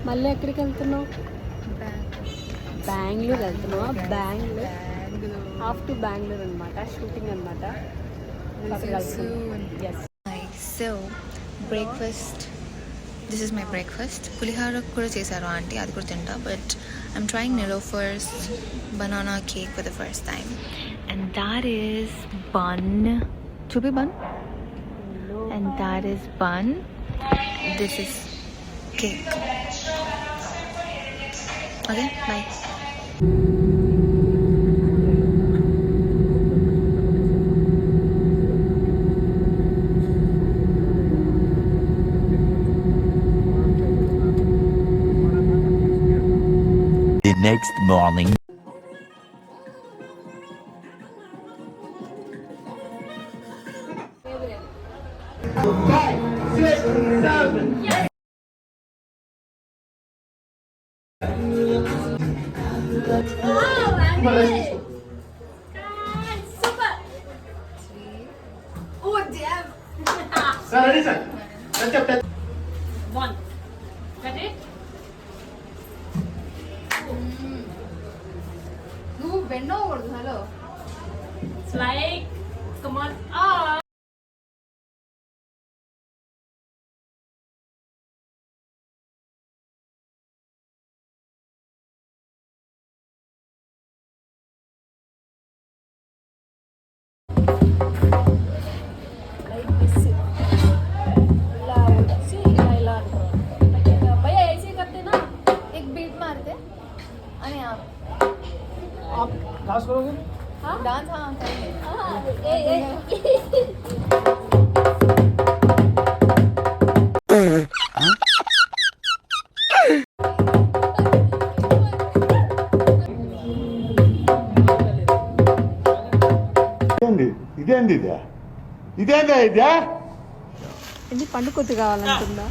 మళ్ళీ ఎక్కడికి వెళ్తున్నావు? బెంగళూరు వెళ్తున్నావా? బెంగళూరు హాఫ్ టు బెంగళూరు అనమాట, షూటింగ్ అనమాట. So breakfast, this is my breakfast. పులిహార కూడా చేశారు ఆంటీ, అది కూడా తింటా. But I'm trying Niloufer's banana cake for the first time. And that is bun. చూపి bun. And that is bun. This is cake. Okay, bye. The next morning. 5, 6, 7. Yes. Wow, super. Oh damn. Sir, ready sir. Let's 1. Ready? నువ్వు bend అవ్వకూడదు. Hello, It's like, come on. Ah. एक beat मारते आणि आप dance करोगे? Dance. हाँ ఇదేంది ఇదేందా ఇదే? ఇది పండు కొద్ది కావాలంటుందా?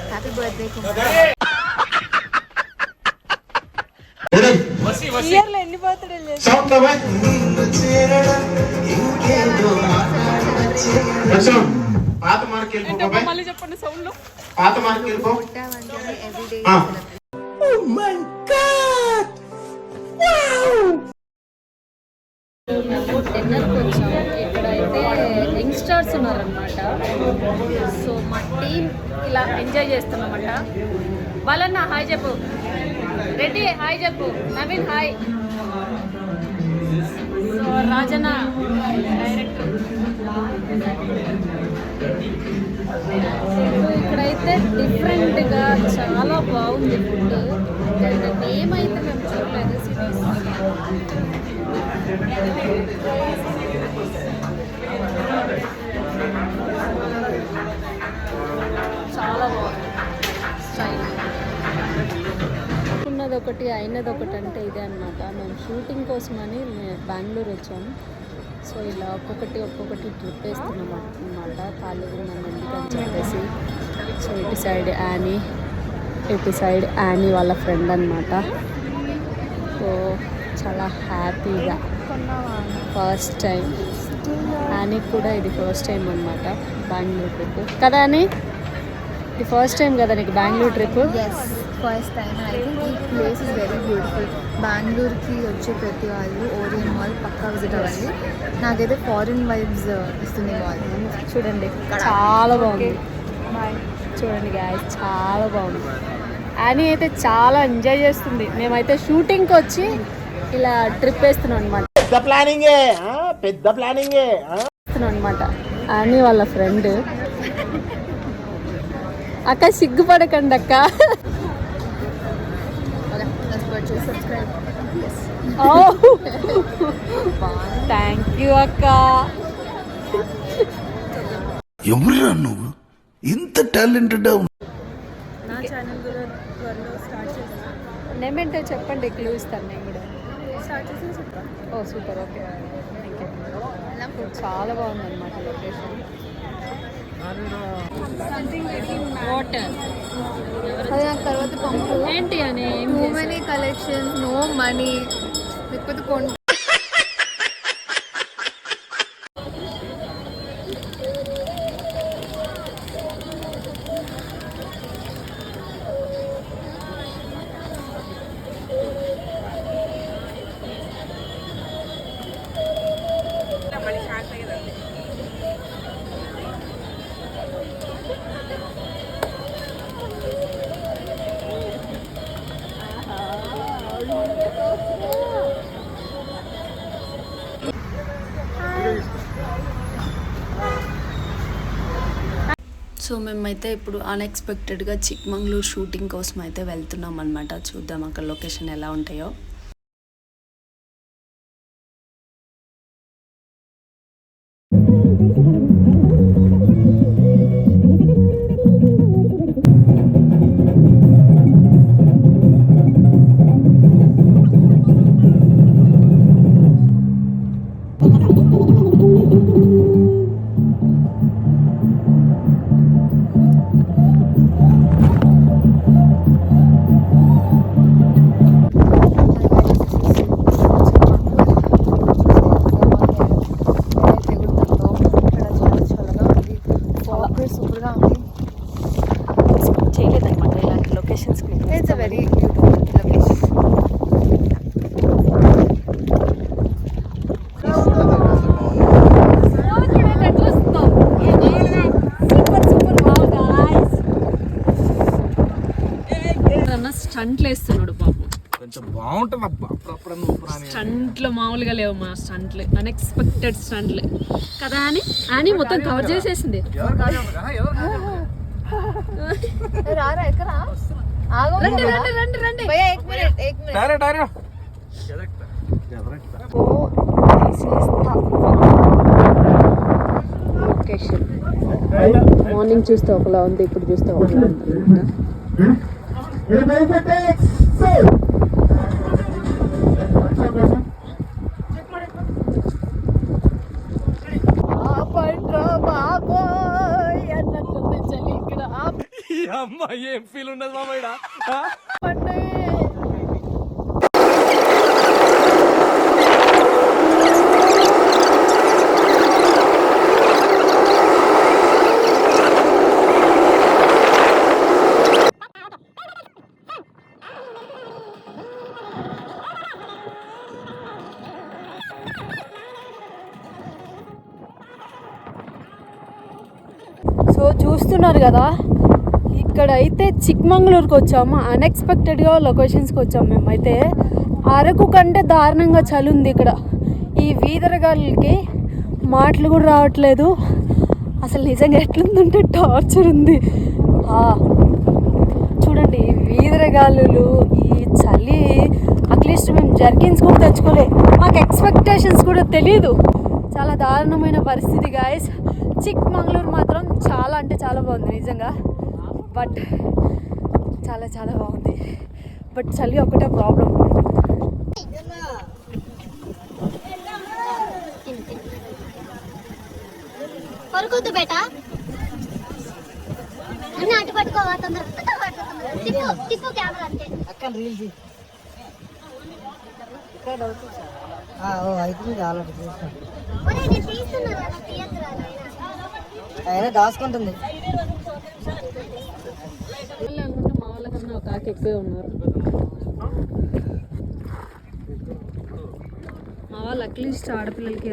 Happy birthday. ఇయర్లో ఎన్ని బర్త్డేలు చేసి పాత మార్క్ వెళ్ళిపో. మళ్ళీ చెప్పండి సౌండ్ లో. పాత మార్క్ వెళ్ళిపో. ఎవ్రీడే డిన్నర్కి వచ్చాము. ఇక్కడైతే యంగ్స్టర్స్ ఉన్నారనమాట. సో మా టీం ఇలా ఎంజాయ్ చేస్తున్నామట. వాళ్ళన్న హాయ్ చెప్పు. రెడ్డి హాయ్ చెప్పు. Naveen hi. So Rajanna director. ఇక్కడైతే డిఫరెంట్గా చాలా బాగుంది ఫుడ్. ఏమైతే మేము చూడలేదు సిటీస్. చాలా బాగుంది స్టైల్. ఉన్నది ఒకటి అయినది ఒకటి అంటే ఇదే అనమాట. మేము షూటింగ్ కోసమని బెంగళూరు వచ్చాము. సో ఇలా ఒక్కొక్కటి ట్రిప్ వేస్తున్నాం అనమాట. ఖాళీగా ఉన్నాం ఎందుకని చెప్పేసి. సో ఇటు సైడ్ యానీ వాళ్ళ ఫ్రెండ్ అనమాట. సో చాలా హ్యాపీగా ఫస్ట్ టైం యానీ కూడా ఇది ఫస్ట్ టైం అనమాట బెంగళూరు ట్రిప్ కదా. అని ఇది ఫస్ట్ టైం కదా నీకు Bengaluru trip? Yes, first time. I think ఈ ప్లేస్ ఇస్ వెరీ బ్యూటిఫుల్. బెంగళూరుకి వచ్చే ప్రతి వాళ్ళు ఓరియన్ మాల్ పక్కా విజిట్ అవ్వాలి. నాకైతే ఫారిన్ వైబ్స్ ఇస్తుంది మాల్. చూడండి చాలా బాగుంది. చూడండి గాయ్స్ చాలా బాగుంది. యానీ అయితే చాలా ఎంజాయ్ చేస్తుంది. మేమైతే షూటింగ్కి వచ్చి ఇలా ట్రిప్ వేస్తున్నాం అనమాట. పెద్ద ప్లానింగే అనమాట. యానీ వాళ్ళ ఫ్రెండ్. అక్క సిగ్గుపడకండి అక్క. థ్యాంక్ యూ అక్క. ఎవరురా నువ్వు ఇంత టాలెంటెడ్? నా ఛానల్ కూడా త్వరలో స్టార్ట్ చేస్తాను. నేమేంటో చెప్పండి, క్లూ ఇస్తాను నేను కూడా. స్టార్ట్ చేసి చెప్తాను. ఓ సూపర్, ఓకే థ్యాంక్ యూ. చాలా బాగుంది అనమాట లొకేషన్. వాటర్ అది నాకు తర్వాత పంపు. ఏంటి అని too many collections, no money. లేకపోతే సో మేమైతే ఇప్పుడు అన్ఎక్స్పెక్టెడ్గా చిక్మంగళూరు షూటింగ్ కోసం అయితే వెళ్తున్నాం అనమాట. చూద్దాం అక్కడ లొకేషన్ ఎలా ఉంటాయో. చేయలేదన్నమాట ఇలాంటి లొకేషన్స్కి. It's a very cute location. స్టంట్లు వేస్తున్నాడు పాపం. కొంచెం బాగుంటుంది అబ్బా. అప్పుడప్పుడు స్టంట్లు మామూలుగా లేవు మా స్టంట్లు, అన్ఎక్స్పెక్టెడ్ స్టంట్లు కదా అని మొత్తం కవర్ చేసేసింది. రారా ఎక్కరా రండి రండి రండి రండి భయ్యా एक मिनट లొకేషన్ మార్నింగ్ చూస్తే ఒకలా ఉంది, ఇప్పుడు చూస్తే ఒకలా ఉంది. అమ్మా ఏం ఫీల్ ఉండదు మామయ్య. సో చూస్తున్నారు కదా, ఇక్కడ అయితే చిక్మంగళూరుకి వచ్చాము. అన్ఎక్స్పెక్టెడ్గా లొకేషన్స్కి వచ్చాము. మేమైతే అరకు కంటే దారుణంగా చలి ఉంది ఇక్కడ. ఈ వీధరగాళ్ళకి మాటలు కూడా రావట్లేదు. అసలు నిజంగా ఎట్లుందంటే టార్చర్ ఉంది. చూడండి ఈ వీధరగాళ్ళు, ఈ చలి. అట్లీస్ట్ మేము జర్కిన్స్ కూడా తెచ్చుకోలే, మాకు ఎక్స్పెక్టేషన్స్ కూడా తెలీదు. చాలా దారుణమైన పరిస్థితి గాయస్. చిక్మంగళూరు మాత్రం చాలా అంటే చాలా బాగుంది నిజంగా. బట్ చాలా చాలా బాగుంది. బట్ చలి ఒకటే ప్రాబ్లం. పరుకొద్దు బేటా అన్నీ అటు పట్టుకోవా తొందరగా తిప్పు తిప్పు కెమెరా అంతే అక్కడ రీల్స్ అవుతుంది ఆల్రెడీ చూస్తాను. ఒరేయ్ నేను తీస్తున్నా కదా తీయద్దురా అయినా దాచుకుంటుంది. అనుకుంటే మా వాళ్ళకన్నా ఒక ఆకి ఎక్కువే ఉన్నారు. మా వాళ్ళు అట్లీస్ట్ ఆడపిల్లలకి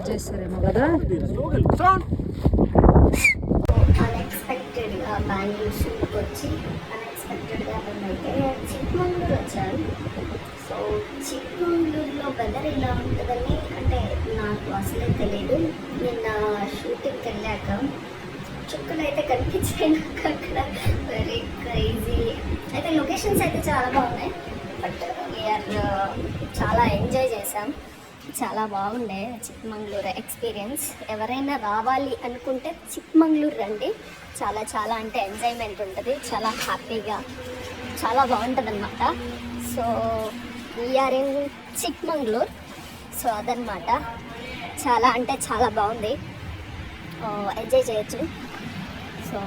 చేస్తారేమో కదా. అన్ఎక్స్పెక్టెడ్గా బెంగళూరు షూట్కి వచ్చి అన్ఎక్స్పెక్టెడ్గా మేమైతే చిక్మంగళూరు వచ్చాను. సో చిక్మంగళూరులో వెదర్ ఎలా ఉంటుందని అంటే నాకు అసలే తెలియదు. నిన్న షూటింగ్కి వెళ్ళాక చుక్కలు అయితే కనిపించాయి నాకు అక్కడ. Very crazy. అయితే లొకేషన్స్ అయితే చాలా బాగున్నాయి. బట్ వీఆర్ చాలా ఎంజాయ్ చేసాం. చాలా బాగుండే చిక్మంగళూరు ఎక్స్పీరియన్స్. ఎవరైనా రావాలి అనుకుంటే చిక్మంగళూరు రండి. చాలా చాలా అంటే ఎంజాయ్మెంట్ ఉంటుంది. చాలా హ్యాపీగా చాలా బాగుంటుంది అనమాట. So we are in Chikmagalur. So అదనమాట. చాలా అంటే చాలా బాగుంది. ఎంజాయ్ చేయొచ్చు. So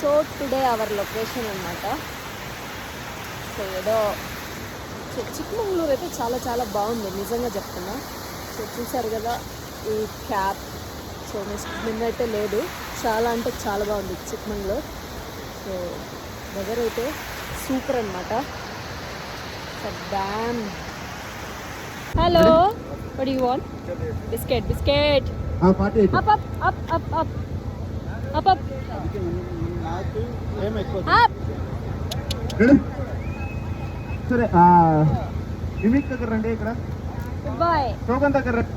so today our location అనమాట. సో ఏదో చిక్మంగళూరు అయితే చాలా చాలా బాగుంది నిజంగా చెప్తున్నా. సో చూసారు కదా ఈ క్యాప్. సో నిన్నైతే లేదు. చాలా అంటే చాలా బాగుంది చిక్మంగళూరు. సో వెదర్ అయితే సూపర్ అనమాట. So damn hello what you want biscuit up up up up up up up up సరే లిమిట్ దగ్గర రండి ఇక్కడ గుడ్ బాయ్ టోకన్ దగ్గర రండి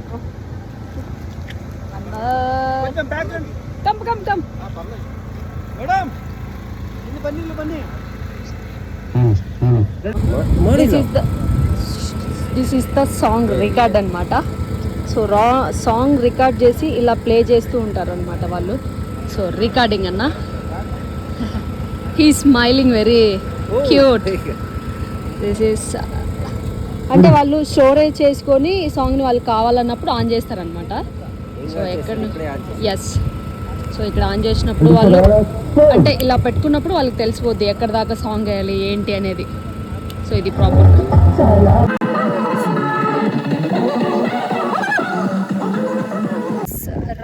కమ్ మేడం ఇల్లు Bunny this is the song record అనమాట. సో సాంగ్ రికార్డ్ చేసి ఇలా ప్లే చేస్తూ ఉంటారు అనమాట వాళ్ళు. సో రికార్డింగ్ అన్న he smiling very cute. This is అంటే వాళ్ళు స్టోరేజ్ చేసుకొని ఈ సాంగ్ని వాళ్ళు కావాలన్నప్పుడు ఆన్ చేస్తారనమాట. సో ఎక్కడ ఎస్ సో ఇక్కడ ఆన్ చేసినప్పుడు వాళ్ళు అంటే ఇలా పెట్టుకున్నప్పుడు వాళ్ళకి తెలిసిపోద్ది ఎక్కడ దాకా సాంగ్ వేయాలి ఏంటి అనేది. సో ఇది ప్రాపర్.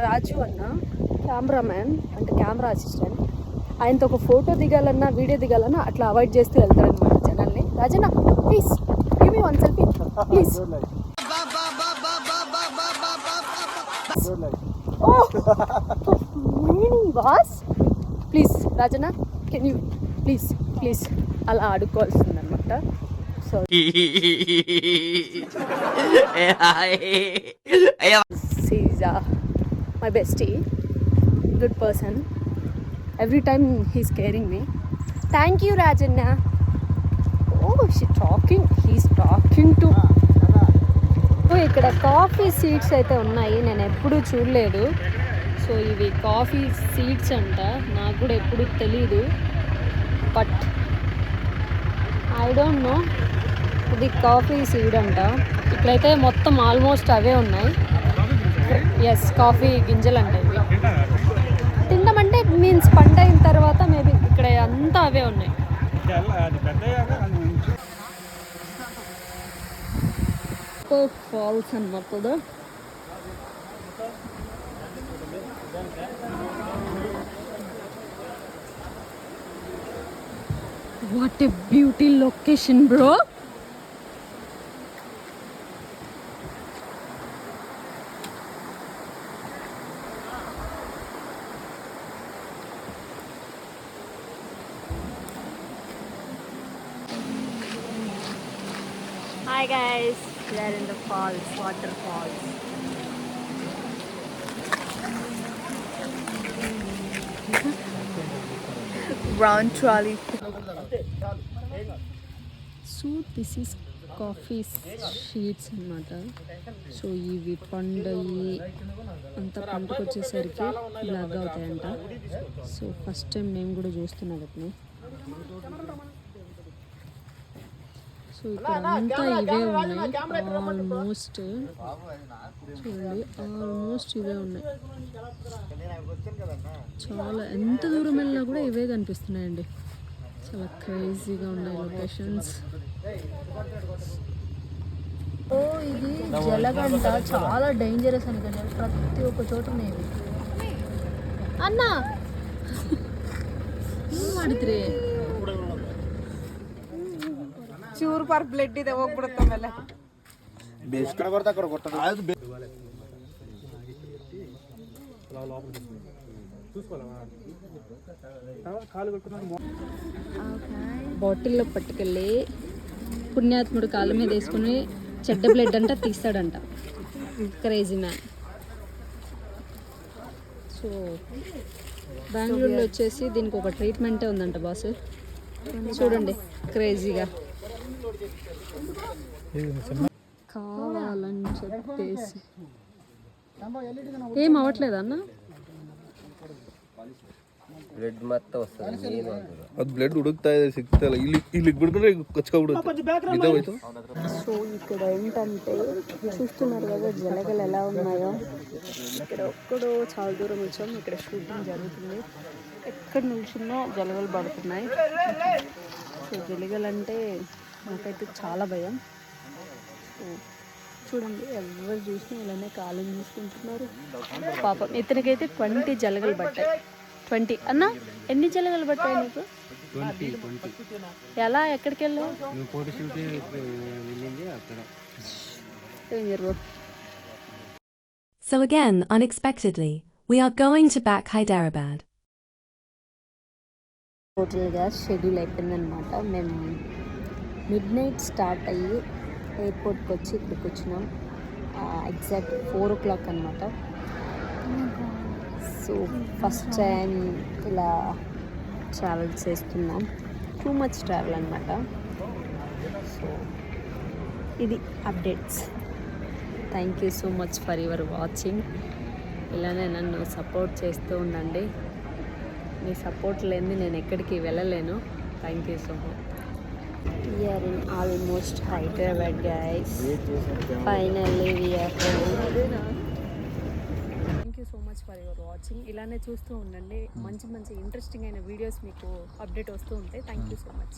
రాజు అన్న కెమెరామ్యాన్ అంటే కెమెరా అసిస్టెంట్. ఆయనతో ఒక ఫోటో దిగాలన్నా వీడియో దిగాలన్నా అట్లా అవాయిడ్ చేస్తూ వెళ్తారనమాట జనాల్ని. Rajanna please give me one selfie please. Boss please Rajanna can you please అలా ఆడుకోవాల్సింది అనమాట. So my bestie good person every time he's caring me. Thank you Rajanna. He's talking to. ఇక్కడ coffee seeds అయితే ఉన్నాయి, నేను ఎప్పుడూ చూడలేదు. సో ఇవి కాఫీ సీడ్స్ అంట, నాకు కూడా ఎప్పుడు తెలీదు. బట్ ఐ డోంట్ నో ఇది కాఫీ సీడ్ అంట. ఇక్కడైతే మొత్తం ఆల్మోస్ట్ అవే ఉన్నాయి. ఎస్ కాఫీ గింజలు అంట ఇవి. తిందామంటే మీన్స్ పంట అయిన తర్వాత మేబీ ఇక్కడ అంతా అవే ఉన్నాయి. ఫాల్స్ అన్నమాట. What a beauty location bro. Hi guys, we are in the falls, waterfalls. Brown trolley. So this is coffee sheets అన్నమాట. సో ఇవి పండయి అంతా పంటకు వచ్చేసరికి బ్లాక్ అవుతాయంట. సో ఫస్ట్ టైం మేము కూడా చూస్తున్నాం వాటిని. సో ఇక్కడ అంతా ఇవే ఉన్నాయి ఆల్మోస్ట్. చూడండి ఆల్మోస్ట్ ఇవే ఉన్నాయి. చాలా ఎంత దూరం వెళ్ళినా కూడా ఇవే కనిపిస్తున్నాయండి. చాలా క్రేజీగా ఉన్నాయి లొకేషన్స్. ఓ ఇది జలగంట, చాలా డేంజరస్ అని కదా, ప్రతి ఒక్క చోట ఉన్నాయి అన్నా. ఏం ಮಾಡಿದ್ರಿ ಚೂರು ಪಾರ್ ಬ್ಲಡ್ ಇದೆ ಹೋಗ್ಬಿಡುತ್ತೆ ಆಮೇಲೆ. బాటిల్లో పట్టుకెళ్ళి పుణ్యాత్ముడు కాళ్ళ మీద వేసుకుని చెడ్డ బ్లడ్ అంట తీస్తాడంట. Crazy man. సో బెంగళూరులో వచ్చేసి దీనికి ఒక ట్రీట్మెంటే ఉందంట బాస్. చూడండి క్రేజీగా కావాలని చెప్పేసి ఏం అవ్వట్లేదు అన్న. ಬ್ಲಡ್ ಮತ್ತೆ ವಸ್ತದೆ ಏನು ಅದು ಬ್ಲಡ್ ಹುಡುಕ್ತಾ ಇದೆ, ಸಿಗ್ತಾ ಇಲ್ಲ. ಇಲ್ಲಿ ಬಿಡ್ಕೊಂಡ್ರೆ ಕಚ್ಕೊಬಿಡುತ್ತೆ. సో ఇక్కడ ఏంటంటే చూస్తున్నారు కదా జలగలు ఎలా ఉన్నాయో. ఇక్కడ ఒక్కడో చాలా దూరం వచ్చాము. ఇక్కడ షూటింగ్ జరుగుతుంది. ఎక్కడ నిల్చున్నా జలగలు పడుతున్నాయి. సో జలగలు అంటే నాకైతే చాలా భయం. సో చూడండి ఎవరు చూసినా ఇలానే కాలం తీసుకుంటున్నారు. పాపం ఇతనికైతే 20 జలగలు పట్టాయి. 20 అన్న ఎన్ని జలగలు పట్టాయి నీకు? 20 ఎలా ఎక్కడికి వెళ్ళావు? మీరు So again, unexpectedly, we are going to back Hyderabad. టోటల్గా షెడ్యూల్ అయిపోయిందనమాట. మేము మిడ్నైట్ స్టార్ట్ అయ్యి ఎయిర్పోర్ట్కి వచ్చి ఇక్కడికి వచ్చినాం. ఎగ్జాక్ట్ 4 o'clock అనమాట. సో ఫస్ట్ టైం ఇలా ట్రావెల్ చేస్తున్నాం. టూ మచ్ ట్రావెల్ అనమాట. సో ఇది updates. Thank you so much for your watching. ఇలానే నన్ను సపోర్ట్ చేస్తూ ఉండండి. మీ సపోర్ట్ లేనిది నేను ఎక్కడికి వెళ్ళలేను. Thank you so much. We are in almost Hyderabad guys. Finally we are thank you so much for your watching. ఇలానే చూస్తూ ఉండండి. మంచి మంచి ఇంట్రెస్టింగ్ అయిన వీడియోస్ మీకు అప్డేట్ వస్తూ ఉంటాయి. Thank you so much.